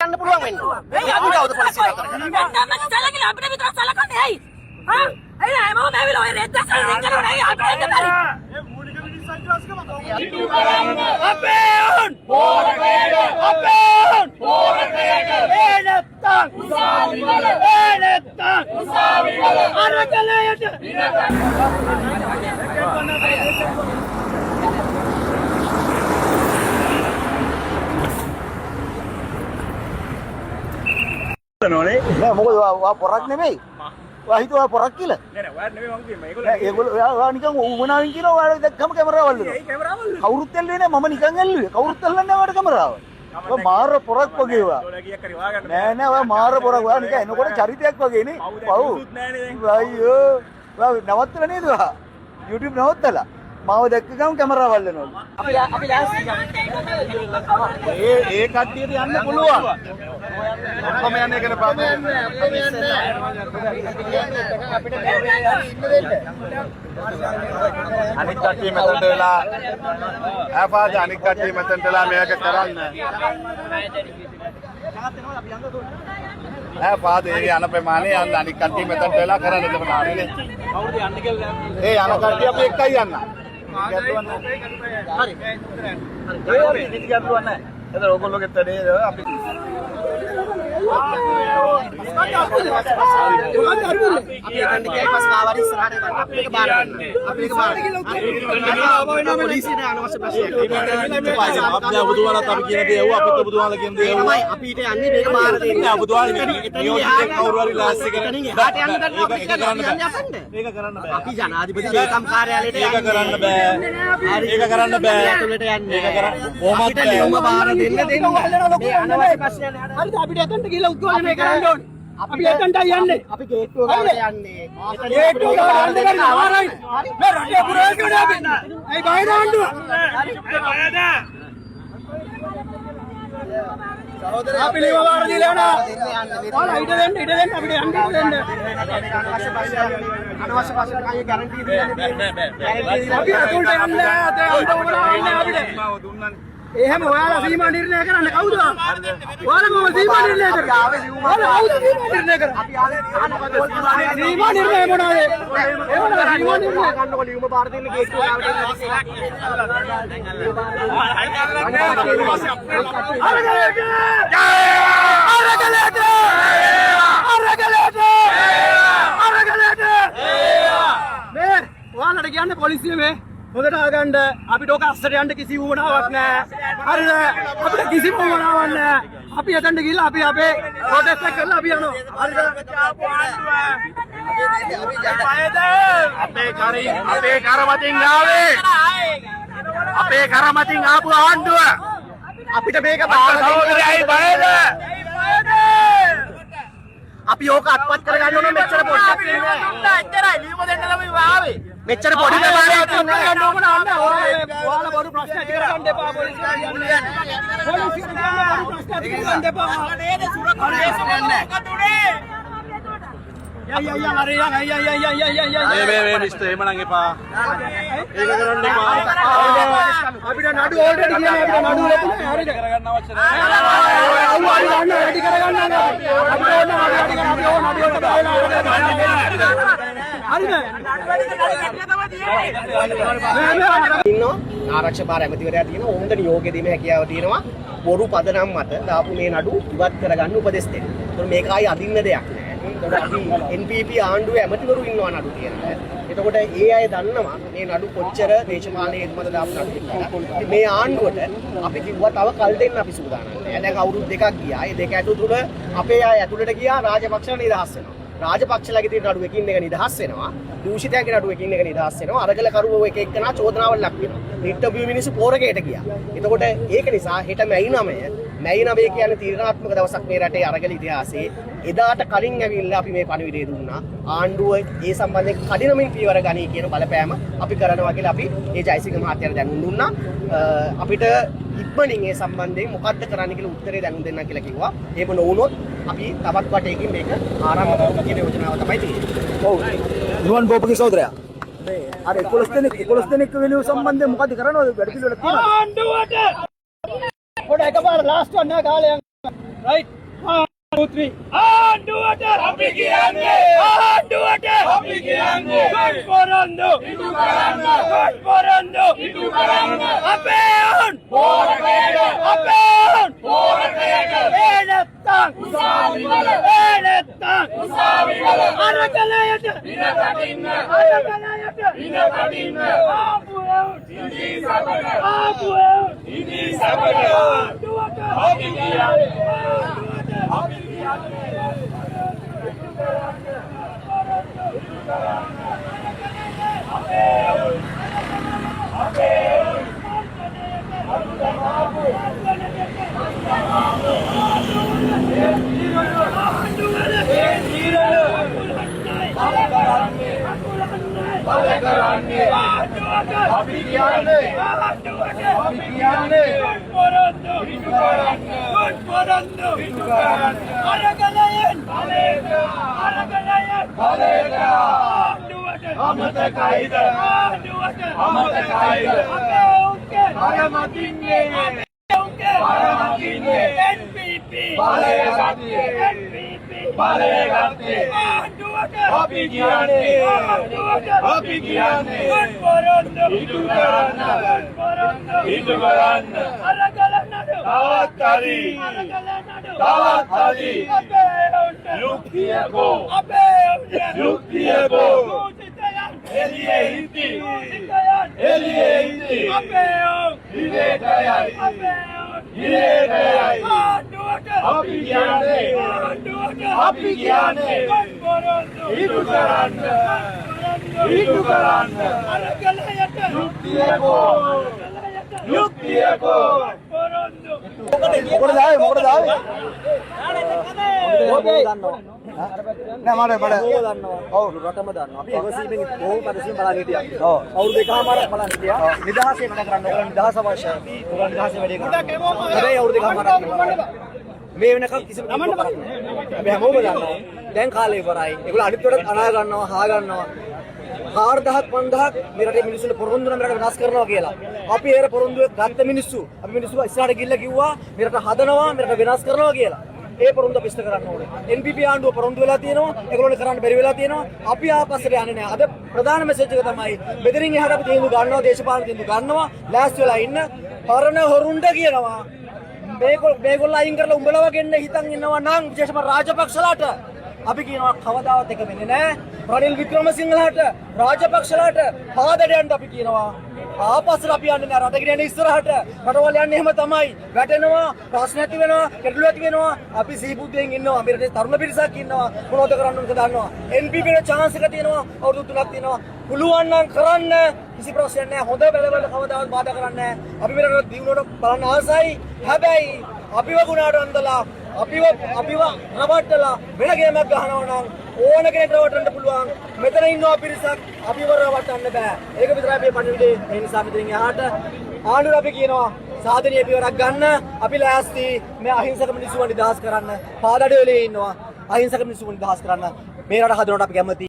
යන්න පුළුවන් වෙන්න. මේ අපි කවුද පොලිසිය අතර? මම සලකලා අපිට විතර සලකන්නේ ඇයි? හා? ඇයි නෑ මම ඇවිල්ලා ඔය රෙද්ද සල්ලි කරනවා නෑ අපිට දෙන්න බැරි. ඒ මූලික මිනිස්සුන් ක්ලාස්කම අපේ උන් පෝරකේද අපේ උන් පෝරකේද ඒ නැත්තම් උසාවි වල ඒ නැත්තම් උසාවි වල අරගලයට නෝනේ නෑ මොකද ඔයා පොරක් නෙමෙයි. ඔයා හිතුවා පොරක් කියලා. නෑ නෑ ඔයාලා නෙමෙයි මං කිව්වේ ඒගොල්ලෝ ඔයා නිකන් උමනාවෙන් කියනවා ඔයාලා දැක්කම කැමරාවල් වල. ඒ කැමරාවල් කවුරුත් ඇල්ලුවේ නෑ මම නිකන් ඇල්ලුවේ. කවුරුත් ඇල්ලන්නේ නෑ ඔයාලට කැමරාව. ඔයා මාර පොරක් වගේ ඔයා. ඩොලර් කීයක් හරි වාගන්න නෑ නෑ ඔයා මාර පොරක්. ඔයා නිකන් එනකොට චරිතයක් වගේ නේ. පව්. අයියෝ. ඔයා නවත්තලා නේද ඔයා? YouTube නවත්තලා. මාව දැක්ක ගමන් කැමරාවල් වෙනවා. අපි ලෑස්ති ඒ කට්ටියට යන්න පුළුවන්. ඔක්කොම යන්නේ කියලා පාපේ. අනික් කට්ටිය මෙතනට වෙලා ආපාද අනික් කට්ටිය මෙතනට වෙලා මේක කරන්න ආපාද ඒ යන ප්‍රමාණය යන්න අනික් කට්ටිය මෙතනට වෙලා කරන්න එතකොට හරිනේ කවුරුද යන්නේ කියලා ඒ යන කට්ටිය අපි එකයි යන්න හරි ඒ ඉතින් ගැටලුවක් නැහැ. එතන ඕගොල්ලෝගෙත් වැඩේ අපි අපි එතනට ගියා පස් කාවරි ඉස්සරහට යන්න අපිට බාර ගන්න. අපිට බාර ගන්න. පොලිසියට අනවශ්‍ය ප්‍රශ්නයක්. අපි බුදුහාමලා අපි කියන දේ ඇහුවා අපිත් බුදුහාමලා කියන දේ ඇහුවා අපිට යන්නේ මේක බාර දෙන්න. නෑ බුදුහාමලා නියෝජිතෙක් කවුරු හරි ලාස් එක එතනින් එහාට යන්න බෑ. ඒක කරන්න බෑ ඒක කරන්න බෑ. අපි ජනාධිපති ලේකම් කාර්යාලයට ඒක කරන්න බෑ ඒක කරන්න බෑ ඇතුළට යන්නේ. ඒක කරන්න කොහොමද අපිට නියම බාර දෙන්න දෙන්න. මේ අනවශ්‍ය ප්‍රශ්න නෑ. හරිද අපිට එතනට ගිහලා උද්ඝෝෂණය කරන්න ඕනේ. අපි එතනටයි යන්නේ. අපි ගේට්ටුව ගාවට යන්නේ. ගේට්ටුව ගාවට යන්න බැරි ආරයි. මේ රටේ පුරවැසියෝ අපි. ඇයි බය දාන්නව? අපි ලියව වාර දීලා යනවා. ඔයාලා ඊට දෙන්න අපිට යන්න දෙන්න. අනවශ්‍ය ප්‍රශ්න කයි ගැරන්ටි දෙන්නේ. අපි අතුල්ට යන්නේ නැහැ. අත යන්න ඕන අපිට. එහෙම ඔයාලා සීමා නිර්ණය කරන්න කවුද? ඔයාලා මොකද සීමා නිර්ණය කරන්නේ? ඔයාලා කවුද සීමා නිර්ණය කරන්නේ? අපි ආවේ සීමා නිර්ණය මොනවාද? ඒවල සීමා නිර්ණය ගන්නකො ලියුම බාර දෙන්න ගේට්ටුව ගාවට මේ ඔයාලට කියන්නේ පොලිසිය මේ හොඳට ආගන්න අපිට ඕක අස්සට යන්න කිසි වුණාවක් නැහැ. හරිද? අපිට කිසිම වුණාවක් නැහැ. අපි එතනට ගිහලා අපි අපේ ප්‍රොටෙස්ට් එක කරලා අපි යනවා. හරිද? අපේ කරමතින් ආවේ අපේ කරමතින් ආපු ආණ්ඩුව අපිට මේක බාර සහෝදරයයි බයද අපි ඕක අත්පත් කරගන්න ඕනේ මෙච්චර පොඩ්ඩක් ඉන්නේ. එච්චරයි ලියුම දෙන්න ළමයි ආවේ මෙච්චර පොඩි ප්‍රමාණයක් ගන්න ඕන අන්න ඔයාලා බඩු ප්‍රශ්න ඇති කරගන්න එපා පොලිසියට කියන්න. පොලිසියට කියන්න බඩු ප්‍රශ්න ඇති කරගන්න එපා. නේද සුරක්ෂිත වෙන්නේ මේ මිස්ටර් එහෙම නම් එපා ඒක කරන්න එපා අපිට නඩු ඕල්රෙඩි කියලා අපිට නඩු ලැබුණා. හරිද? කරගන්න අවශ්‍ය නැහැ. අවු අරි ගන්න වැඩි කරගන්න අපි ඕන නඩුවට දාලා හරිද? ඉන්නවා ආරක්ෂක භාර ඇමතිවරයා තියෙනවා. ඔවුන්ට නියෝගය දීමේ හැකියාව තියෙනවා. බොරු පදනම් මත දාපු මේ නඩු ඉවත් කරගන්න උපදෙස් දෙන්න. ඒතකොට මේක ආයි අදින්න දෙයක් නෑ. ඒතකොට අපි NPP ආණ්ඩුවේ ඇමතිවරු ඉන්නවා නඩු තියෙනවා. එතකොට ඒ අය දන්නවා මේ නඩු කොච්චර දේශපාලන හේතුමද දාපු නඩු කියලා. මේ ආණ්ඩුවට අපි කිව්වා තව කල් දෙන්න අපි සූදානම් නෑ. දැන් අවුරුදු දෙකක් ගියා. ඒ දෙක ඇතුළත අපේ අය ඇතුළට ගියා රාජපක්ෂලා නිදහස් වෙනවා. රාජපක්ෂලාගේ තියෙන නඩුව එකින් එක නිදහස් වෙනවා. දූෂිතයන්ගේ නඩුව එකින් එක නිදහස් වෙනවා. අරගල කරුවෝ එක එක්කනා චෝදනාවල් ලක් වෙනවා. ඉන්ටර්වියු මිනිස්සු පෝරකයට ගියා. එතකොට ඒක නිසා හෙට මැයි 9 කියන්නේ තීරණාත්මක දවසක් මේ රටේ අරගල ඉතිහාසයේ. එදාට කලින් ඇවිල්ලා අපි මේ පණිවිඩය දුන්නා. ආණ්ඩුව ඒ සම්බන්ධයෙන් කඩිනමින් පියවර ගනී කියන බලපෑම අපි කරනවා කියලා අපි ඒ ජයසිංහ මහත්තයාට දැනුම් දුන්නා. අපිට ඉක්මනින් ඒ සම්බන්ධයෙන් මොකද්ද කරන්න කියලා උත්තරේ දැනුම් දෙන්න කියලා කිව්වා. එහෙම නොවුනොත් අපි තවත් වටයකින් මේක ආරම්භ කරමු කියන යෝජනාව තමයි තියෙන්නේ. ඔව්. නුවන් බෝපගේ සහෝදරයා. අර 11 දෙනෙක් වෙනුව සම්බන්ධයෙන් මොකද කරනවද වැඩ පිළිවෙලක් තියෙනවද? ආණ්ඩුවට පොඩ එකපාර ලාස්ට් වන්න කාලයක් right 1 2 3 ආණ්ඩුවට අපි කියන්නේ ආණ්ඩුවට අපි කියන්නේ කොට පොරොන්දු ඉටු කරන්න කොට පොරොන්දු ඉටු කරන්න අපේ උන් පොරකයට අපේ උන් පොරකයට ඒ නැත්තම් උසාවි වල ඒ නැත්තම් උසාවි වල අරකලයට ඉන කටින්න අරකලයට ඉන කටින්න ආපු ඉනි සබට ආපු ඉනි සබට ආණ්ඩුවට අපි කියන්නේ මොකටද ආවේ නෑ මට ඔව් රටම දන්නවා අපි එවසීමෙන් බොහෝ පරිස්සම් බලන් හිටියා ඔව් අවුරුදු දෙකමාරක් බලන් හිටියා නිදහසේ වැඩ කරන්න ඕගොල්ලෝ නිදහස අවශ්‍යයි ඕගොල්ලෝ නිදහසේ වැඩ කරන්න හැබැයි අවුරුදු දෙකමාරක් මේ වෙනකම් කිසිම නමන්න බෑ අපි හැමෝම දන්නවා දැන් කාලේ ඉවරයි ඒගොල්ලෝ අනිත් වලට අනා ගන්නවා හා ගන්නවා 4000ක් 5000ක් මේ රටේ මිනිස්සුන්ට පොරොන්දු නම් රට විනාශ කරනවා කියලා. අපි ඒර පොරොන්දුවේ ගත්ත මිනිස්සු අපි මිනිස්සු ඉස්සරහට ගිහිල්ලා කිව්වා මේ රට හදනවා මේ රට විනාශ කරනවා කියලා. ඒ පොරොන්දු අපි ඉෂ්ට කරන්න ඕනේ. NPP ආණ්ඩුව පොරොන්දු වෙලා තියෙනවා. ඒගොල්ලෝ කරන්න බැරි වෙලා තියෙනවා. අපි ආපස්සට යන්නේ නැහැ. අද ප්‍රධාන මෙසේජ් එක තමයි මෙතනින් එහාට අපි තීන්දුව ගන්නවා දේශපාලන තීන්දුව ගන්නවා. ලෑස්ති වෙලා ඉන්න. පරණ හොරුන්ට කියනවා. මේගොල්ලෝ අයින් කරලා උඹලව ගෙන්න හිතන් ඉන්නවා නම් විශේෂම රාජපක්ෂලාට අපි කියනවා කවදාවත් එක වෙන්නේ නැහැ. රනිල් වික්‍රමසිංහලාට රාජපක්ෂලාට පාදඩ යන්න අපි කියනවා. ආපස්සට අපි යන්නේ නැහැ. රට ගෙනියන්න ඉස්සරහට. රටවල් යන්නේ එහෙම තමයි. වැටෙනවා, ප්‍රශ්න ඇති වෙනවා, ගැටලු ඇති වෙනවා. අපි සීබුද්ධයෙන් ඉන්නවා. මේ රටේ තරුණ පිරිසක් ඉන්නවා. මොනවද කරන්න ඕනද දන්නවා. NPP ට chance එක තියෙනවා. අවුරුදු 3ක් තියෙනවා. පුළුවන් නම් කරන්න. කිසි ප්‍රශ්නයක් නැහැ. හොඳ බැලවල කවදාවත් බාධා කරන්නේ නැහැ. අපි මේ රට දිනුවට බලන්න ආසයි. හැබැයි අපිව ගුණාට අන්දලා අපිව රවට්ටලා වෙන ගේමක් ගහනවා නම් ඕන කෙනෙක් රවට්ටන්න පුළුවන්. මෙතන ඉන්නවා පිරිසක් අපිව රවට්ටන්න බෑ. ඒක විතරයි අපේ පණිවිඩේ. ඒ නිසා මෙතනින් එහාට ආණ්ඩුවට අපි කියනවා සාධනීය පියවරක් ගන්න. අපි ලෑස්ති මේ අහිංසක මිනිස්සුන් නිදහස් කරන්න. පාදඩ වෙලේ ඉන්නවා. අහිංසක මිනිස්සුන් නිදහස් කරන්න. මේ රට හදනවට අපි කැමතියි.